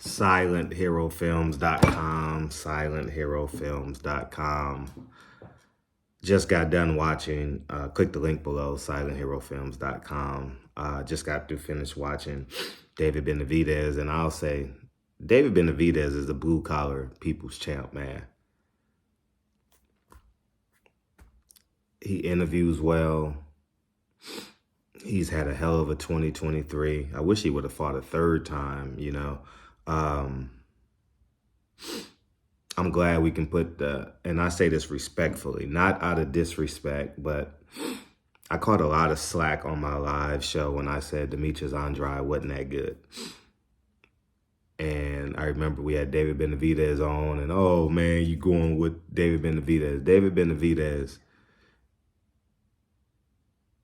SilentHeroFilms.com, SilentHeroFilms.com. Just got done watching, click the link below, SilentHeroFilms.com. Just got to finish watching David Benavidez, and I'll say David Benavidez is the blue-collar people's champ, man. He interviews well. He's had a hell of a 2023. I wish he would have fought a third time, you know. I'm glad we can put and I say this respectfully, not out of disrespect, but I caught a lot of slack on my live show when I said Demetrius Andrade wasn't that good. And I remember we had David Benavidez on, and oh man, you going with David Benavidez. David Benavidez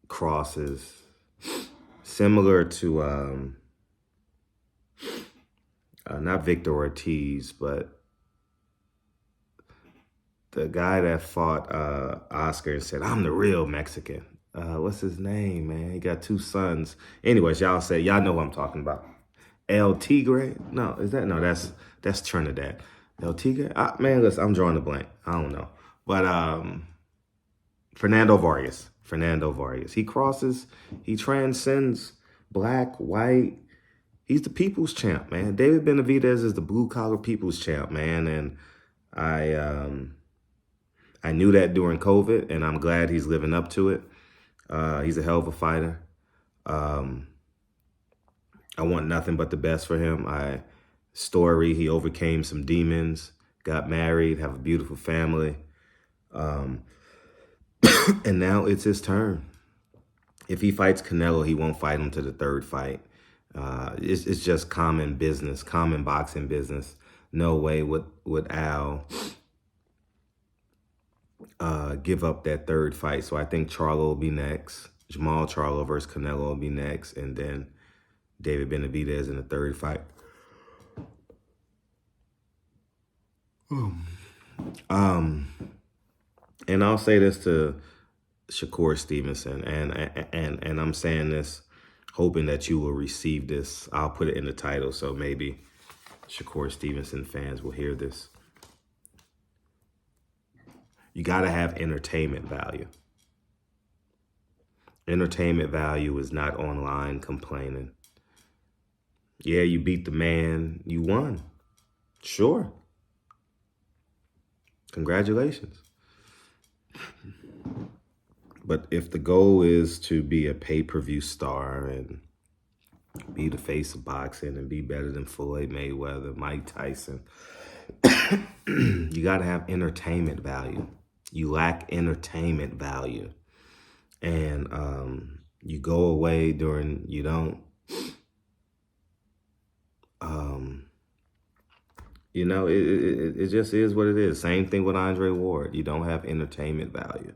crosses similar to not Victor Ortiz, but the guy that fought Oscar and said, "I'm the real Mexican." What's his name, man? He got two sons. Anyways, y'all know what I'm talking about. El Tigre? No, is that? No, that's Trinidad. El Tigre? Man, listen, I'm drawing a blank. I don't know. But Fernando Vargas. He crosses, he transcends black, white. He's the people's champ, man. David Benavidez is the blue-collar people's champ, man. And I knew that during COVID, and I'm glad he's living up to it. He's a hell of a fighter. I want nothing but the best for him. He overcame some demons, got married, have a beautiful family. And now it's his turn. If he fights Canelo, he won't fight him to the third fight. It's just common business, common boxing business. No way would Al give up that third fight. So I think Charlo will be next. Jamal Charlo versus Canelo will be next. And then David Benavidez in the third fight. And I'll say this to Shakur Stevenson, and I'm saying this hoping that you will receive this. I'll put it in the title, so maybe Shakur Stevenson fans will hear this. You got to have entertainment value. Entertainment value is not online complaining. Yeah, you beat the man, you won. Sure. Congratulations. But if the goal is to be a pay-per-view star and be the face of boxing and be better than Floyd Mayweather, Mike Tyson, you got to have entertainment value. You lack entertainment value. And you go away you don't, you know, it just is what it is. Same thing with Andre Ward. You don't have entertainment value.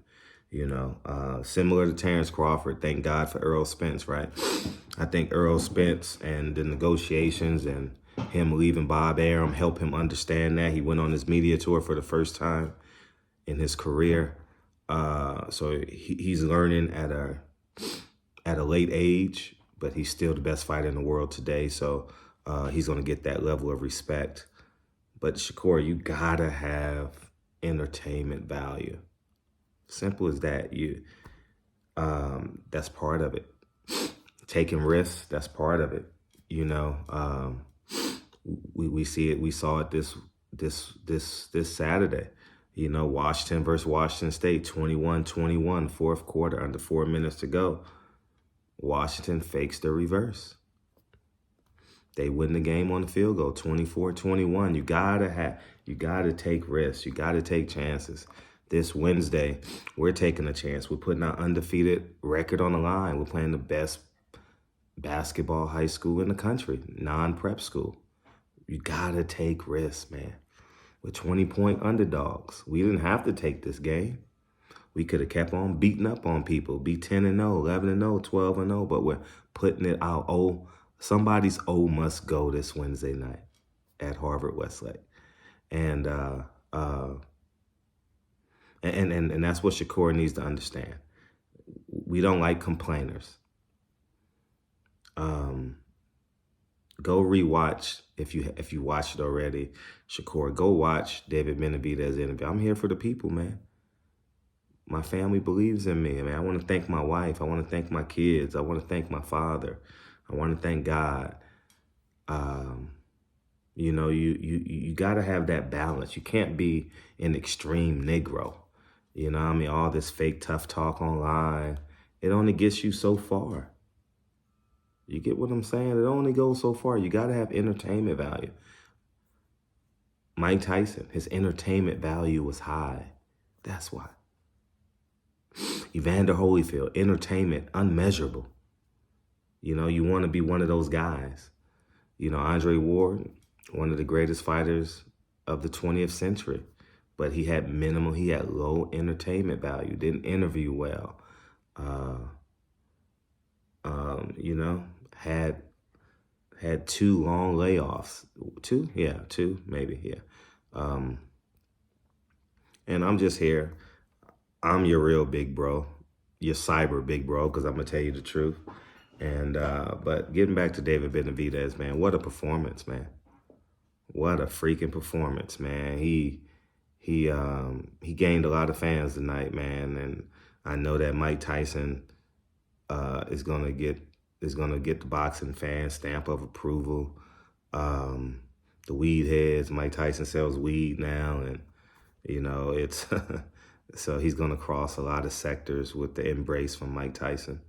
You know, similar to Terrence Crawford. Thank God for Errol Spence, right? I think Errol Spence and the negotiations and him leaving Bob Arum helped him understand that. He went on his media tour for the first time in his career. So he's learning at a late age, but he's still the best fighter in the world today. So he's going to get that level of respect. But Shakur, you gotta have entertainment value. Simple as that. That's part of it. Taking risks, that's part of it. You know, we see it. We saw it this Saturday. You know, Washington versus Washington State, 21-21, fourth quarter, under 4 minutes to go. Washington fakes the reverse. They win the game on the field goal, 24-21. You gotta take risks. You gotta take chances. This Wednesday, we're taking a chance. We're putting our undefeated record on the line. We're playing the best basketball high school in the country, non-prep school. You gotta take risks, man. We're 20-point underdogs. We didn't have to take this game. We could have kept on beating up on people, be 10-0, 11-0, 12-0, but we're putting it out. Somebody's must go this Wednesday night at Harvard Westlake. And that's what Shakur needs to understand. We don't like complainers. Go rewatch if you watched it already. Shakur, go watch David Benavidez interview. I'm here for the people, man. My family believes in me. I mean, I want to thank my wife. I want to thank my kids. I want to thank my father. I want to thank God. You know, you got to have that balance. You can't be an extreme Negro. You know what I mean? All this fake tough talk online, it only gets you so far. You get what I'm saying? It only goes so far. You got to have entertainment value. Mike Tyson, his entertainment value was high. That's why. Evander Holyfield, entertainment, unmeasurable. You know, you want to be one of those guys. You know, Andre Ward, one of the greatest fighters of the 20th century. But he had low entertainment value, didn't interview well. You know, had 2 long layoffs. 2? Yeah, 2, maybe, yeah. And I'm just here. I'm your real big bro, your cyber big bro, because I'm going to tell you the truth. And but getting back to David Benavidez, man, what a performance, man. What a freaking performance, man. He gained a lot of fans tonight, man. And I know that Mike Tyson is gonna get the boxing fan stamp of approval. The weed heads, Mike Tyson sells weed now, and you know it's so he's gonna cross a lot of sectors with the embrace from Mike Tyson.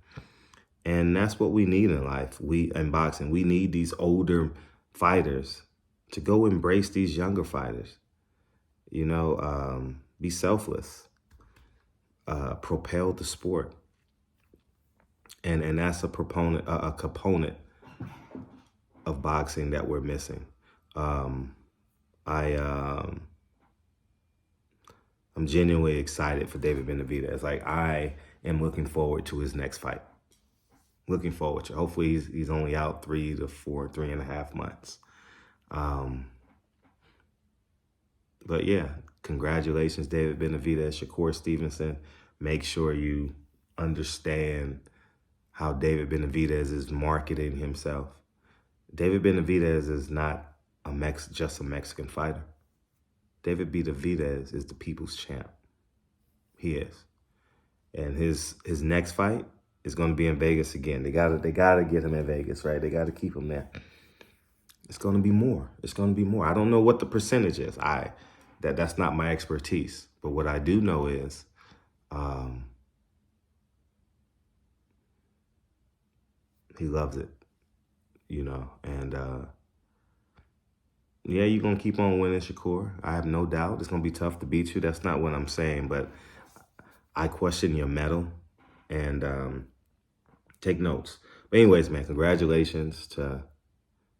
And that's what we need in life. In boxing, we need these older fighters to go embrace these younger fighters. You know, be selfless, propel the sport. And that's a component of boxing that we're missing. I'm genuinely excited for David Benavidez. Like, I am looking forward to his next fight. Looking forward to. Hopefully he's only out 3 to 4, 3.5 months. But yeah, congratulations, David Benavidez, Shakur Stevenson. Make sure you understand how David Benavidez is marketing himself. David Benavidez is not just a Mexican fighter. David Benavidez is the people's champ. He is. And his next fight is going to be in Vegas again. They gotta get him in Vegas, right? They gotta keep him there. It's going to be more. It's going to be more. I don't know what the percentage is. That's not my expertise. But what I do know is he loves it, you know. And yeah, you're going to keep on winning, Shakur. I have no doubt. It's going to be tough to beat you. That's not what I'm saying. But I question your mettle. And take notes. But anyways, man, congratulations to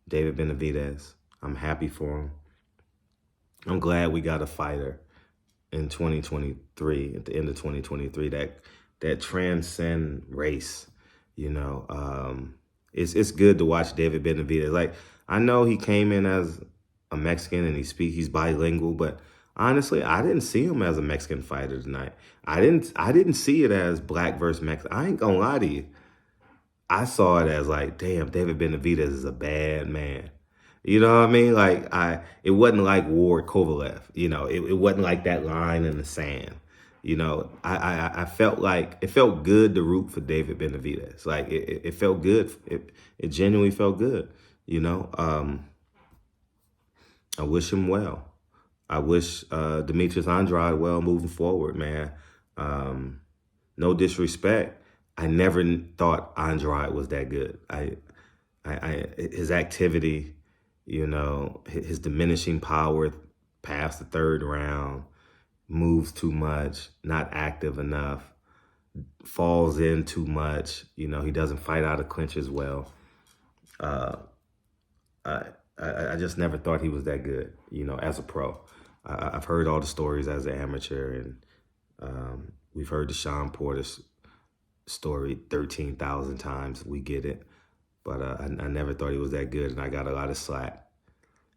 David Benavidez. I'm happy for him. I'm glad we got a fighter in 2023, at the end of 2023, that transcend race. You know, it's good to watch David Benavidez. Like, I know he came in as a Mexican and he's bilingual, but honestly, I didn't see him as a Mexican fighter tonight. I didn't see it as black versus Mexican. I ain't gonna lie to you. I saw it as like, damn, David Benavidez is a bad man. You know what I mean? Like, it wasn't like Ward Kovalev. You know, it wasn't like that line in the sand. You know, I felt like it felt good to root for David Benavidez. Like, it felt good. It genuinely felt good. You know, I wish him well. I wish Demetrius Andrade well moving forward, man. No disrespect. I never thought Andrade was that good. His activity, you know, his diminishing power past the 3rd round, moves too much, not active enough, falls in too much. You know, he doesn't fight out of clinches well. I just never thought he was that good, you know, as a pro. I've heard all the stories as an amateur, and we've heard the Sean Porter story 13,000 times. We get it. But I never thought he was that good, and I got a lot of slack.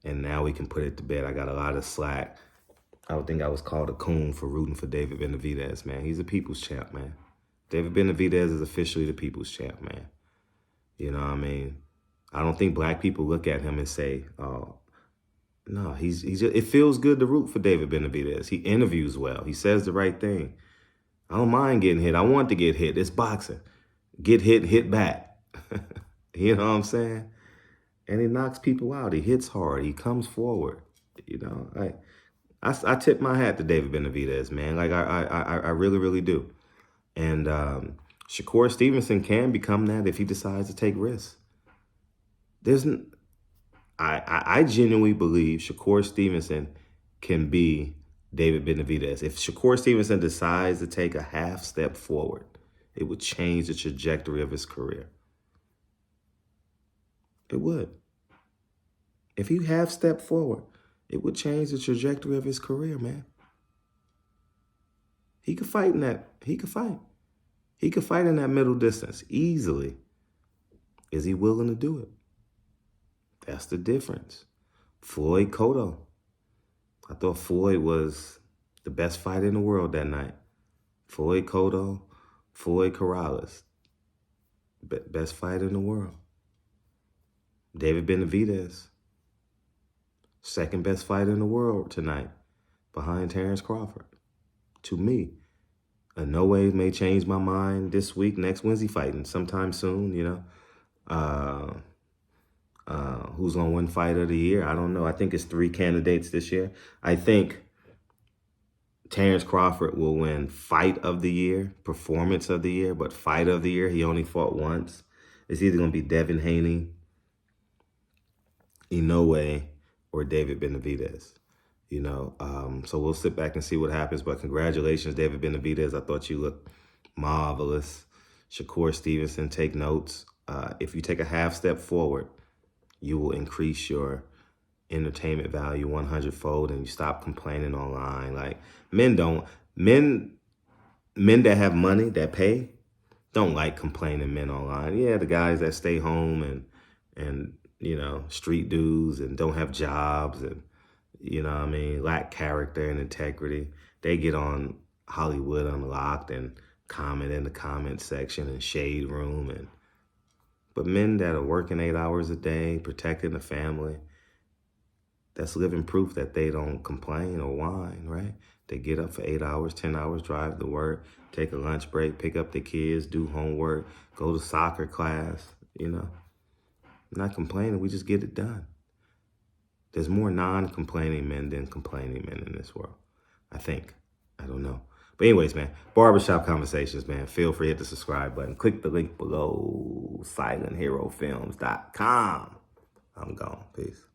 And now we can put it to bed. I got a lot of slack. I would think I was called a coon for rooting for David Benavidez, man. He's a people's champ, man. David Benavidez is officially the people's champ, man. You know what I mean? I don't think black people look at him and say, "Oh, no, he's just, it feels good to root for David Benavidez. He interviews well. He says the right thing. I don't mind getting hit. I want to get hit. It's boxing. Get hit, hit back." You know what I'm saying? And he knocks people out. He hits hard. He comes forward. You know, I tip my hat to David Benavidez, man. Like I really, really do. And Shakur Stevenson can become that if he decides to take risks. I genuinely believe Shakur Stevenson can be David Benavidez. If Shakur Stevenson decides to take a half step forward, it would change the trajectory of his career. It would. If he half stepped forward, it would change the trajectory of his career, man. He could fight in that. He could fight. He could fight in that middle distance easily. Is he willing to do it? That's the difference. Floyd Cotto. I thought Floyd was the best fighter in the world that night. Floyd Cotto, Floyd Corrales. Best fighter in the world. David Benavidez. Second best fighter in the world tonight. Behind Terrence Crawford. To me. In no way may change my mind this week, next Wednesday fighting. Sometime soon, you know. Who's going to win fight of the year? I don't know. I think it's 3 candidates this year. I think Terrence Crawford will win fight of the year, performance of the year, but fight of the year, he only fought once. It's either going to be Devin Haney, Inoue, or David Benavidez. You know, so we'll sit back and see what happens. But congratulations, David Benavidez. I thought you looked marvelous. Shakur Stevenson, take notes. If you take a half step forward, you will increase your entertainment value 100-fold, and you stop complaining online. Like men that have money, that pay, don't like complaining men online. Yeah, the guys that stay home and you know, street dudes and don't have jobs and, you know what I mean, lack character and integrity. They get on Hollywood Unlocked and comment in the comment section and shade room. But men that are working 8 hours a day, protecting the family, that's living proof that they don't complain or whine, right? They get up for 8 hours, 10 hours, drive to work, take a lunch break, pick up the kids, do homework, go to soccer class, you know. Not complaining, we just get it done. There's more non-complaining men than complaining men in this world, I think. I don't know. But anyways, man, Barbershop Conversations, man. Feel free to hit the subscribe button. Click the link below, silentheroFilms.com. I'm gone. Peace.